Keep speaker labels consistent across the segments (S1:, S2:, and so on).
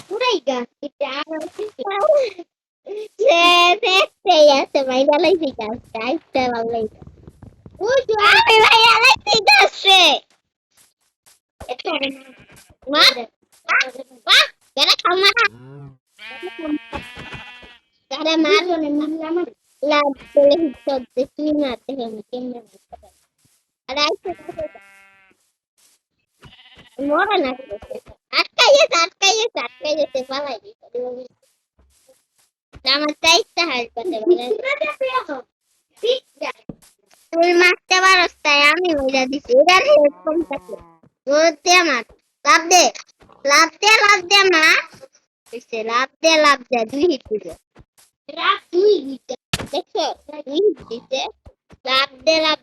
S1: Puraiga, kita se ya se va a ir a la gigante, ahí se va a ir. Uy, me vaya a la gigante. Wah, wah, gara kamar. Gara malu nih, la boleh hidup di sini nanti mungkin. Ada itu. Mora nanti. Atkaya se va a ir. Sama চাইতে হয় করতে পারে তুই মারতে পারস তাই আমি ওইটা দিছি এটা এরকম থাকে বলতে আমার লাভ দে মার লাভ দে দুই হিট দিছে দুই হিট দেখছো দুই হিট দিছে লাভ দে এবার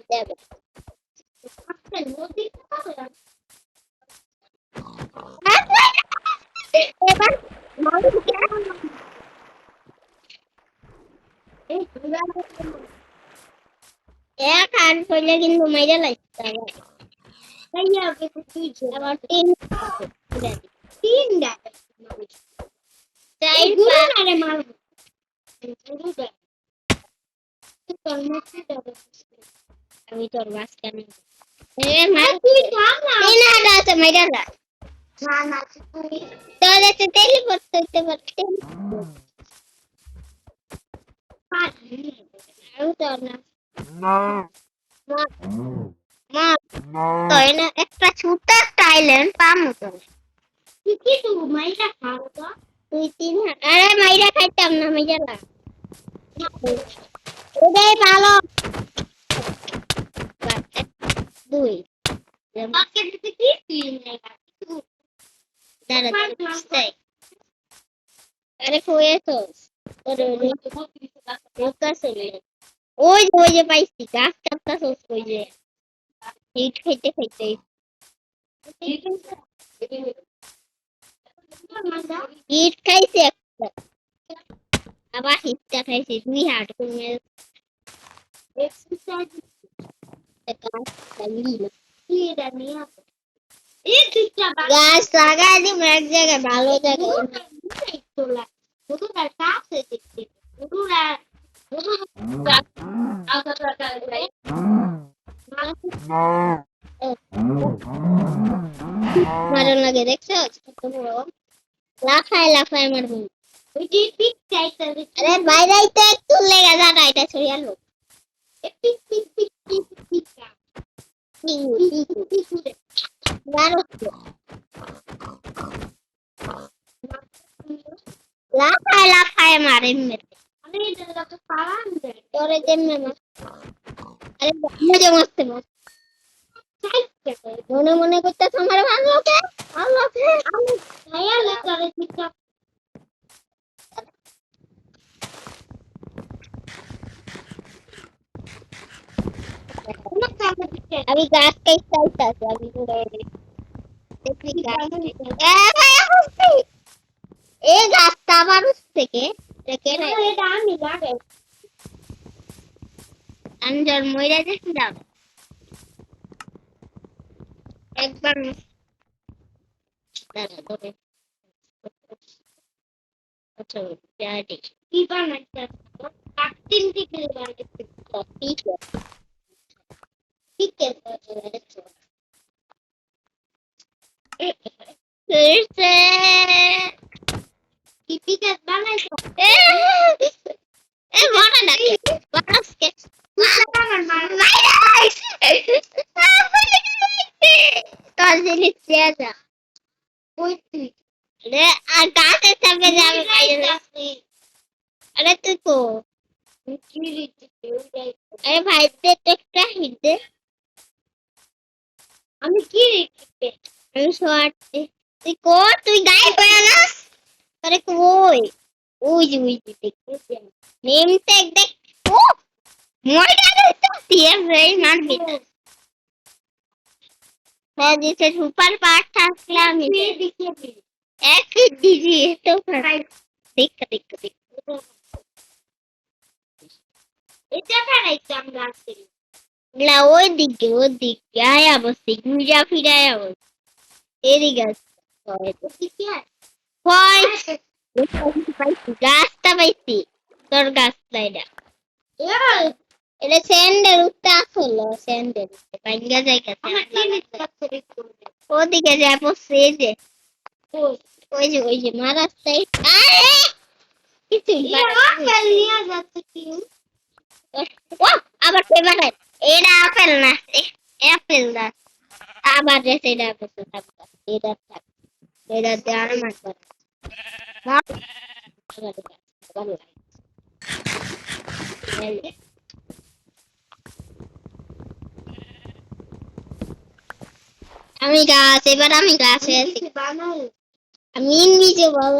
S1: এক আর করলে কিন্তু মাইরা লাগছে আবার তিন আমি তোর মাঝখানে তাহলে তো টেলিপোর্ট করতে পারতে আমি তোর না একটা ছোট্ট একটা আইল্যান্ড পামো তো কি তো মাইরা খাও তো তুই তিন আরে মাইরা খাইতাম না মাইরা না ওটাই ভালো দুই আরে খুয়েছস ওই যে পাইছি গাছ কাটতাছস ওই যে হিট খাইতে হিট খাইছে একটা আবার হিটটা খাইছি দুই হাট কমে গাছ লাগাই দিব এক জায়গায় ভালো জায়গায় মারণ লাগে দেখছো লাফায় মারবো আরে বাইরে তো একটু লেগে যাটা এটা ছড়িয়ালো লাফায় মারে তোরে জন্য আরে মজা মস্তে মনে করতে আমার ভালো আমি গাছ চাইতাছি আমি এই গাছটা আবার থেকে আমি লাগাই আঞ্জার মইরা দেখছিলাম একবার ধরে আচ্ছা কি বানাইতে তিন থেকে ঠিক আছে কি পিকাস বানাইছো বড় নাকি বানাসকে তোর জিনিস দেয়া যা আর গাছের সামনে যাবে আরে তুই তো আরে ভাই দে একটা হিট দে আমি কি রেখে আমি শর্ট তুই কো তুই গায়ে পড়ে না আরে কই ওই যে দেখতেছি নেম ট্যাগ দেখ ও মইটা তো টিয়ার রেই মারবি হ্যাঁ যে সুপার পার্ট থাকলে আমি এক দিজি তো দেখ এটা ফেরাইতাম গাছে না ওইদিকে আয়া বসে ঘুরা ফিরে আয়া বসে এদিকে গাছটা পাইছি তোর গাছটা এটা এটা স্যান্ডেল উঠতে আসলো স্যান্ডেল ভাঙ্গা জায়গা ওদিকে যায় বসছে এই যে ওই যে মারাস্তায় আরে কিছুই নিয়ে যাচ্ছে কি ও আবার ফেভারিট এটা আপেল না আপেল না আবার যেতে এটা বসে থাকবে এটা থাক এটা দিয়ে আর মাছ করে আমি গাছ এবার আমি গাছে আছি আমি ইনভিজিবল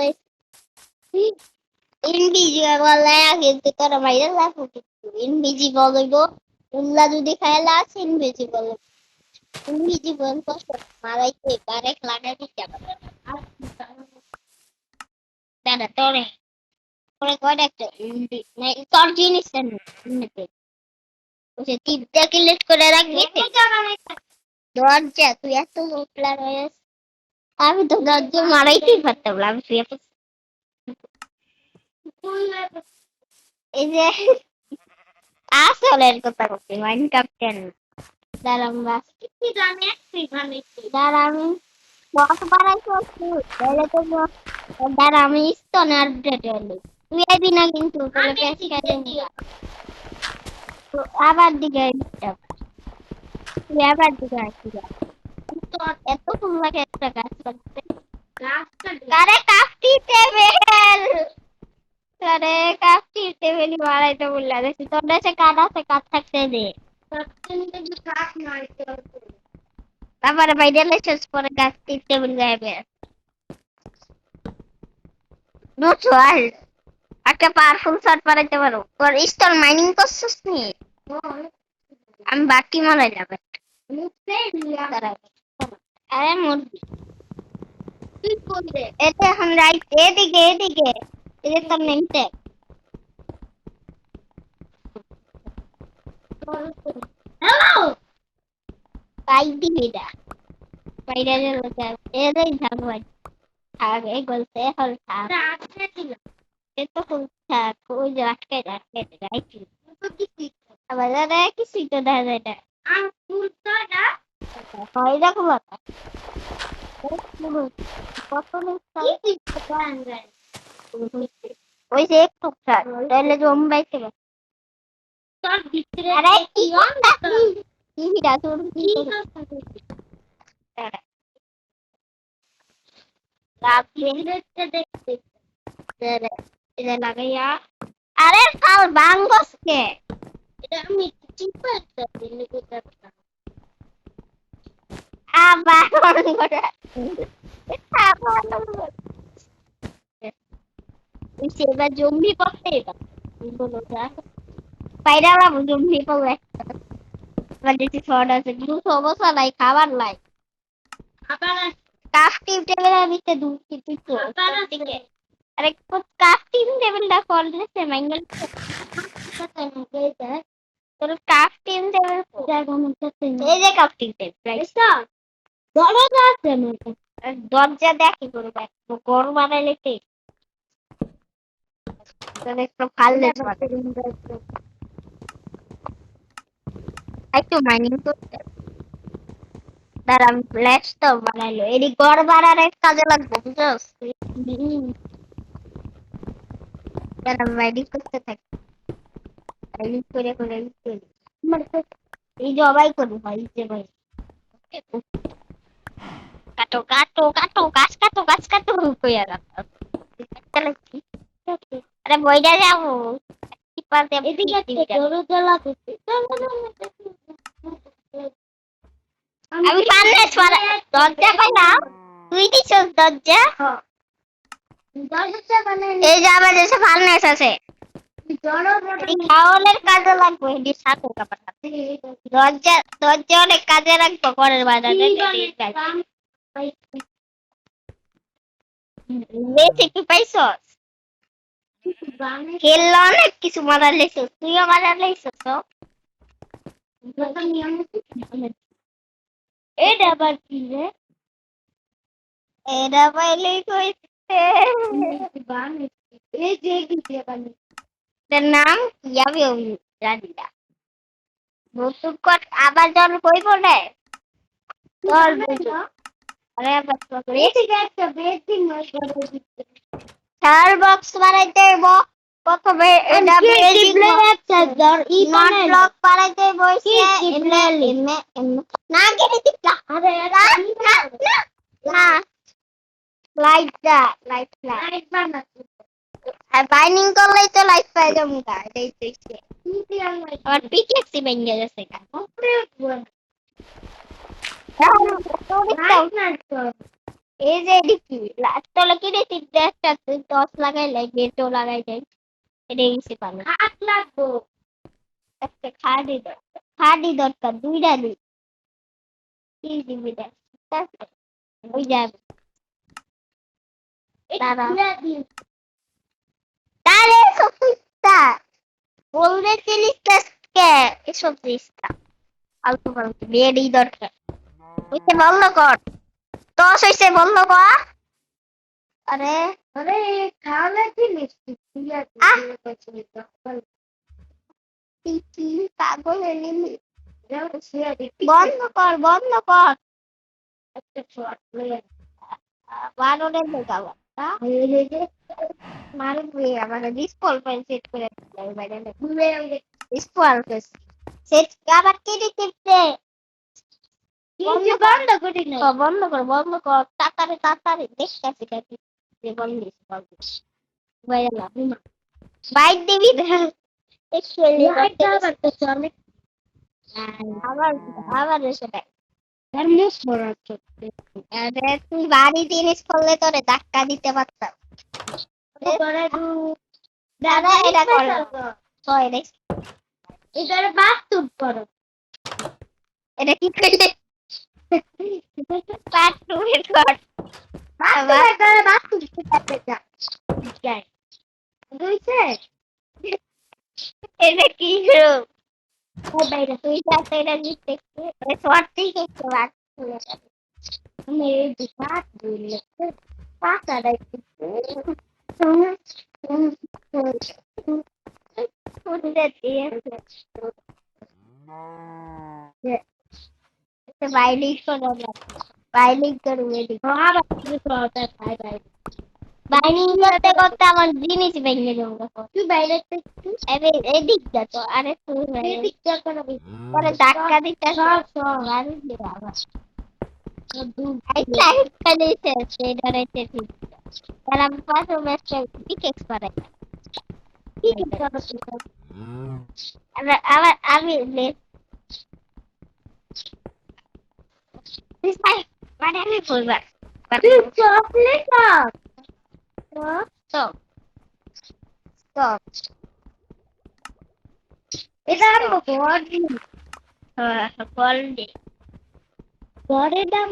S1: ইনভিজিবল কিন্তু তোরা বাইরে লাগবো কিন্তু ইনভিজিবল হইব উল্লা যদি খাইলা আছে ইনভিজিবল ইনভিজিবল কষ্ট মারাইতে ডাইরেক্ট লাগাই দিতে হবে দাদা তোরে তোরে কয়টা একটা তোর জিনিস ওই যে টিপটা ক্লিক করে রাখবি দরজা তুই এত প্ল্যান হয়ে আমি তো দরজা মারাইতেই পারতাম না আমি শুয়ে এই যে আসলের কথা বলছি মাইনক্রাফট কেন দাঁড়াম দাঁড়া আমি বস বানাইছি দাঁড়া আমি স্তনে আপডেট হলি তুই আইবি না কিন্তু তোকে পেঁচ খাইতে আবার দিকে তুই আবার দিকে আসবি এত সুন্দর লাগে একটা গাছ করতে আরে কাফটি টেবিল আরে কাফটি টেবিল মারাইতে বললা দেখি তোর দেশে কাঠ আছে কাঠ থাকতে দে তারপরে বাইরে লেসেস পরে কাফটি টেবিল গায়েবে বুঝছো আর একটা পাওয়ারফুল শট মারাইতে পারো তোর স্টোন মাইনিং করছিস নি আমি বাকি মারাই যাবে আরে মুরগি এটা এখন রাইট এদিকে এদিকে এটা তোর নেমতে পাই দিবি না বাইরে লোক এটাই ঝামেলা থাক এই বলতে হল থাক এটা হল থাক ওই যে আটকে রাইট আবার দাদা কিছুই তো দেখা যায় না হয় দেখো বাবা ওই যে একটু তাহলে জমি বাইতে আরে কি টিভিটা তোর এটা লাগাইয়া আরে কাল বাঙ্গসকে এটা আমি চিপা একটা দিলে কোথা আবার করে এবার জম্বি করতে বলো বাইরে বাবু জম্বি করবো এবার দেখছি শর্ট আছে দুশো অবস্থা নাই খাবার নাই কাফটিং টেবিলের ভিতরে দুটো আরে কাফটিং টেবিলটা করলে সে ম্যাঙ্গেল তোর কাফটিং টেবিল এই যে কাফটিং টেবিল দরজা আছে দরজা দেখি করবে গরম বানাইলে একটু ফাললে একটু মাইনিং করতে দাঁড়া আমি ফ্ল্যাশ তো বানাইলো এটি ঘর বানানোর কাজে লাগবে বুঝছস দাঁড়া মাইনিং করতে থাকি মাইনিং করে এই জবাই করি ভাই যে ভাই কাটো কাটো কাটো গাছ কাটো কইয়া রাখো আরে বইটা যাবো আমি দরজা পাইলাম তুই দিছস দরজা এই যে আমার দেশে ফার্নেস আছে খাওয়ালের কাজে লাগবে এটি সাথে দরজা অনেক কাজে রাখবো ঘরের বাজারে বেশ একটু পাইছস খেললো অনেক কিছু মজা লেগেছে, তুইও মজা লেগেছে তো।
S2: এটা আবার কি রে?
S1: এটা পাইলে কইছে
S2: এই যে দিয়ে বানি
S1: এটার নাম কি আমিও জানি না। নতুন কর আবার জন কইব না তোর বুঝো। আরে আবার তো করে
S2: এই যে একটা বেড দিন নয় করে দিতে।
S1: চার বক্স বানাইতে হইব। প্রথমে এটা বেসিক
S2: একটা ধর ই
S1: নট
S2: বানাই
S1: ব্লক বানাইতে বইছে
S2: কি
S1: এমনে এমনে এমনে না কেটে দিতা
S2: আরে
S1: না না না লাইট দা লাইট না
S2: লাইট বানাতে
S1: আর বাইন্ডিং করলেই তো লাইট পাই যাবো গা এটাই তো ইচ্ছে।
S2: কি দিয়ে লাইট
S1: আর পিকেক্সি ভেঙে গেছে গা
S2: উপরে উঠবো
S1: লাইট
S2: না তো
S1: এই যে দেখি লাস্ট তলে কি দেখি একটা টর্চ লাগাই লাই গেটও লাগাই যায় এটাই গেছে পালো
S2: হাত লাগবো
S1: একটা খাড়ি দরকার দুইটা দিই কি দিবি দেখ ওই যাবে দাঁড়া
S2: এটা দিন
S1: তারে সত্যিটা বলবে জিনিসটা এসব জিনিসটা আলতু ফালতু বেডই দরকার হইছে বন্ধ কর টস হইছে বন্ধ কর আরে
S2: আরে খাওয়া জিনিস দিয়া
S1: আহ!
S2: দিয়ে পছন্দ
S1: কি পাগল হয়ে গেলি
S2: যাও সে
S1: বন্ধ কর
S2: একটা শট লয়ে
S1: বারোরে ঢোকাবো
S2: হয়ে যে
S1: মারবে আমার ডিসপল ফাইল সেট করে দিতে বাইরে
S2: ঘুরে
S1: ডিসপল সেট আবার কেটে কেটে
S2: কি বন্ধ করি না
S1: বন্ধ কর তাড়াতাড়ি দেখতেছি কাটি যে বন্ধ বাইরে না বাইক দিবি
S2: লাইট আবার তো চলে
S1: আবার আবার সেটা
S2: তার মুখ বড় করতে
S1: আরে তুই বাড়ি জিনিস করলে তোরে ধাক্কা দিতে পারতাম
S2: করে দু
S1: দাদা এটা করো ছয় রে
S2: এটারে বাথরুম করো
S1: এটা কি করলে বাথরুমের ঘর
S2: বাথরুম করতে যা যাই বুঝছে
S1: এটা কি হলো
S2: ও বাইরে
S1: তুই যাতে এটা জিততে সত্যি কিছু
S2: আমি এই দুপাত দিলে পাতা রাখছি
S1: বাইলিং করো না বাইলিং করবে
S2: আবার কিছু হবে ভাই ভাই
S1: বাইলিং করতে করতে আমার জিনিস ভেঙে যাবো
S2: তুই বাইরে একটু
S1: আরে এদিক যা তো আরে তুই
S2: এদিক যা করবি
S1: পরে ধাক্কা দিতে
S2: সব সব
S1: মারি দিবা আবার একটা একটা দিতে সেটা রেখে ঠিক আর আমি পাশে ম্যাচটা পিকেক্স পারে
S2: কি করতে
S1: আবার আমি মানে আমি বলবার
S2: তুই চকলেট খাও
S1: স্টপ স্টপ
S2: এটা আমার ঘর
S1: কল দে
S2: ঘরের দাম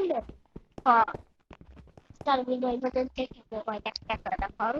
S1: চার বিঘা থেকে কয়টা টাকা ফল